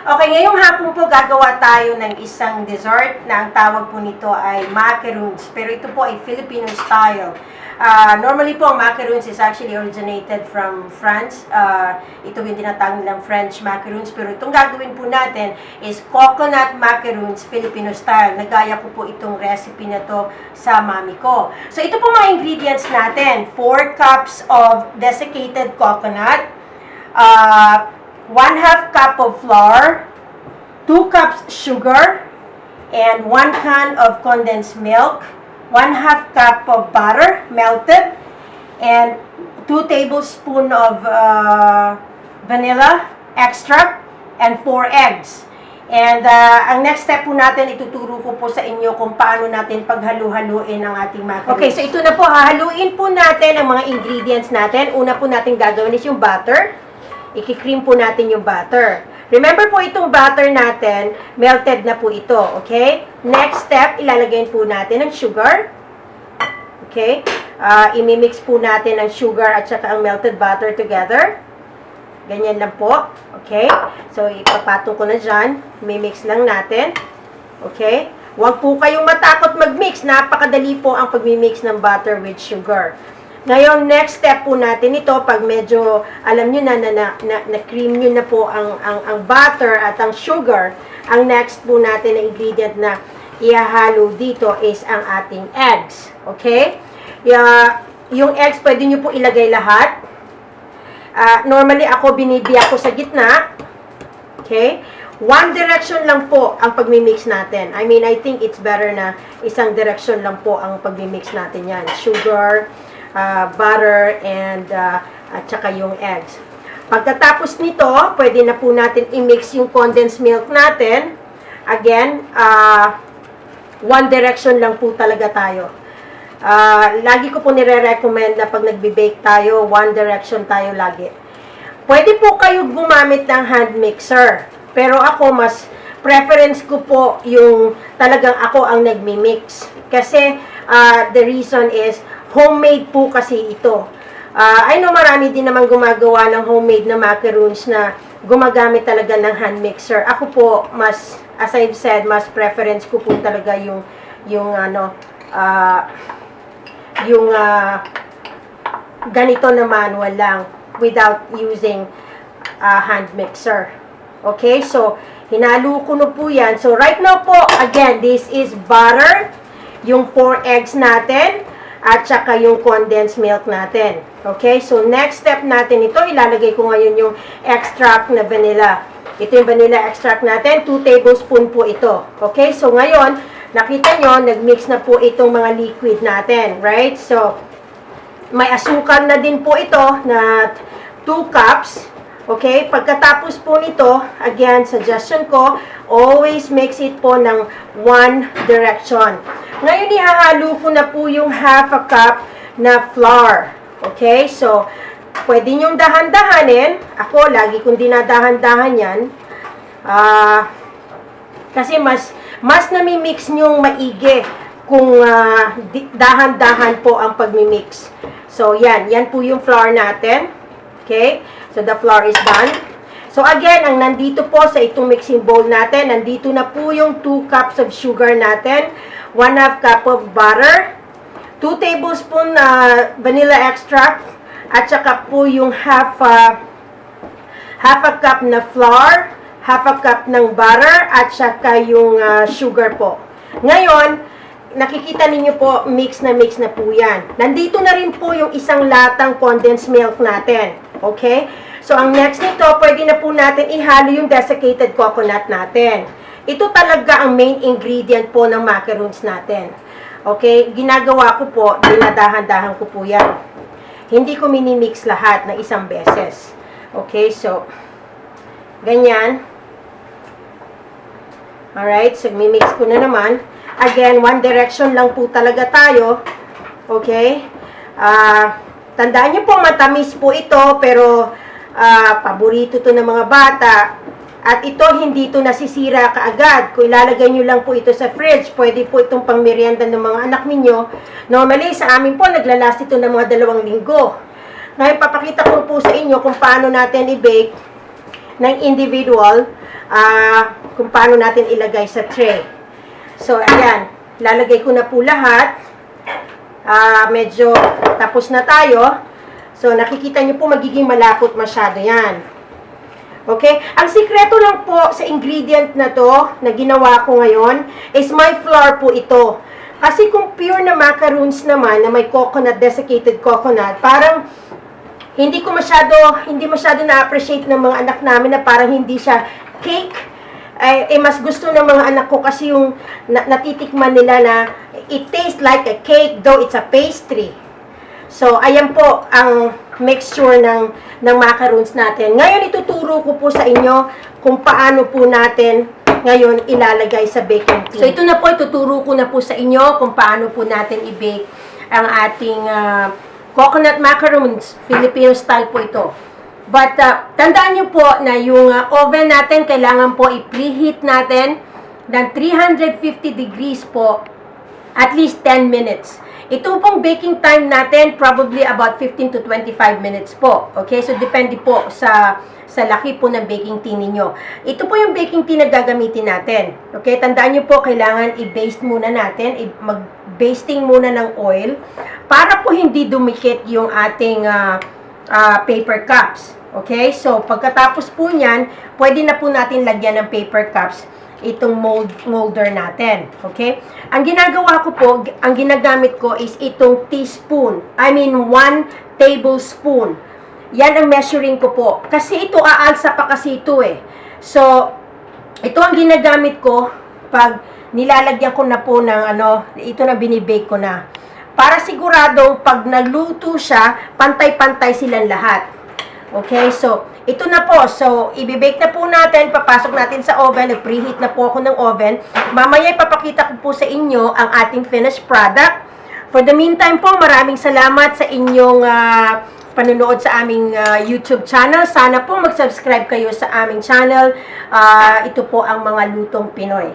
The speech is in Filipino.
Okay, ngayong hapon po gagawa tayo ng isang dessert na ang tawag po nito ay macaroons. Pero ito po ay Filipino style. Normally po ang macaroons is actually originated from France. Ito yung tinatawag nilang French macaroons. Pero itong gagawin po natin is coconut macaroons Filipino style. Nagaya ko po itong recipe na to sa mami ko. So ito po mga ingredients natin. 4 cups of desiccated coconut. 1/2 cup of flour, 2 cups sugar, and 1 can of condensed milk, 1/2 cup of butter melted, and 2 tablespoons of vanilla extract, and 4 eggs. And ang next step po natin, ituturo ko po sa inyo kung paano natin paghalu-haluin ang ating macaroons. Okay, so ito na po, hahaluin po natin ang mga ingredients natin. Una po natin gagawin is yung butter. I-cream po natin yung butter. Remember po itong butter natin, melted na po ito, okay? Next step, ilalagay po natin ang sugar. Okay? Imimix po natin ang sugar at saka ang melted butter together. Ganyan lang po. Okay? So, ipapatong ko na dyan. Imimix lang natin. Okay? Huwag po kayong matakot mag-mix. Napakadali po ang pag-mix ng butter with sugar. Ngayon, next step po natin ito, pag medyo, alam nyo na cream nyo na po ang butter at ang sugar, ang next po natin na ingredient na ihahalo dito is ang ating eggs. Okay? Yung eggs, pwede nyo po ilagay lahat. Normally, ako binibiyak ko sa gitna. Okay? One direction lang po ang pagmimix natin. I mean, I think it's better na isang direction lang po ang pagmimix natin yan. Sugar, butter, and at saka yung eggs. Pagkatapos nito, pwede na po natin i-mix yung condensed milk natin. Again, one direction lang po talaga tayo. Lagi ko po nire-recommend na pag nagbe-bake tayo, one direction tayo lagi. Pwede po kayo gumamit ng hand mixer. Pero ako, mas preference ko po yung talagang ako ang nagmi-mix. Kasi the reason is, homemade po kasi ito. I know marami din naman gumagawa ng homemade na macaroons na gumagamit talaga ng hand mixer. Ako po, mas, as I've said, mas preference ko po talaga yung ganito na manual lang without using hand mixer. Okay, so hinalo ko na po yan. So right now po, again, this is butter, yung 4 eggs natin, at saka yung condensed milk natin. Okay? So, next step natin ito, ilalagay ko ngayon yung extract na vanilla. Ito yung vanilla extract natin, 2 tablespoon po ito. Okay? So, ngayon, nakita nyo, nagmix na po itong mga liquid natin. Right? So, may asukal na din po ito na 2 cups. Okay? Pagkatapos po nito, again, suggestion ko, always mix it po ng one direction. Ngayon, ihahalo ko na po yung 1/2 cup na flour. Okay? So, pwede nyong dahan-dahanin. Ako, lagi kong dinadahan-dahan yan. Kasi mas nami-mix nyong maigi kung dahan-dahan po ang pagmi-mix. So, yan. Yan po yung flour natin. Okay? So, the flour is done. So, again, ang nandito po sa itong mixing bowl natin, nandito na po yung 2 cups of sugar natin, 1/2 cup of butter, 2 tablespoon vanilla extract, at saka po yung half a cup na flour, 1/2 cup ng butter, at saka yung sugar po. Ngayon, nakikita ninyo po, mix na po yan. Nandito na rin po yung isang latang condensed milk natin. Okay? So, ang next nito, pwede na po natin ihalo yung desiccated coconut natin. Ito talaga ang main ingredient po ng macaroons natin. Okay? Ginagawa ko po, dinadahan-dahan ko po yan. Hindi ko minimix lahat na isang beses. Okay? So, ganyan. Alright? So, mimix ko na naman. Again, one direction lang po talaga tayo. Okay? Tandaan nyo po, matamis po ito, pero paborito to ng mga bata. At ito, hindi ito nasisira kaagad. Kung ilalagay nyo lang po ito sa fridge, pwede po itong pang merienda ng mga anak ninyo. Normally, sa amin po, naglalast ito ng mga 2 linggo. Ngayon, papakita ko po sa inyo kung paano natin i-bake ng individual kung paano natin ilagay sa tray. So, ayan. Lalagay ko na po lahat. Medyo tapos na tayo. So, nakikita nyo po magiging malapot masyado yan. Okay? Ang sikreto lang po sa ingredient na to na ginawa ko ngayon is may flour po ito. Kasi kung pure na macaroons naman na may coconut, desiccated coconut, parang hindi masyado na-appreciate ng mga anak namin na parang hindi siya cake. Mas gusto ng mga anak ko kasi yung natitikman nila na it tastes like a cake though it's a pastry. So, ayan po ang mixture ng macaroons natin. Ngayon, ituturo ko po sa inyo kung paano po natin ngayon ilalagay sa baking tin. So, ito na po, ituturo ko na po sa inyo kung paano po natin i-bake ang ating coconut macaroons. Filipino style po ito. But, tandaan nyo po na yung oven natin, kailangan po i-preheat natin ng 350 degrees po at least 10 minutes. Ito pong baking time natin, probably about 15 to 25 minutes po. Okay? So, depende po sa laki po ng baking tin ninyo. Ito po yung baking tin na gagamitin natin. Okay? Tandaan nyo po, kailangan i-baste muna natin, mag-basting muna ng oil para po hindi dumikit yung ating paper cups. Okay? So, pagkatapos po niyan, pwede na po natin lagyan ng paper cups itong molder natin. Okay? Ang ginagawa ko po, ang ginagamit ko is itong teaspoon. I mean, 1 tablespoon. Yan ang measuring ko po. Kasi ito, aalsa pa kasi ito eh. So, ito ang ginagamit ko pag nilalagyan ko na po ng ito na binibake ko na. Para siguradong pag nagluto siya, pantay-pantay silang lahat. Okay, so, ito na po. So, ibibake na po natin, papasok natin sa oven, nag-preheat na po ako ng oven. Mamaya ipapakita ko po sa inyo ang ating finished product. For the meantime po, maraming salamat sa inyong panonood sa aming YouTube channel. Sana po mag-subscribe kayo sa aming channel. Ito po ang mga lutong Pinoy.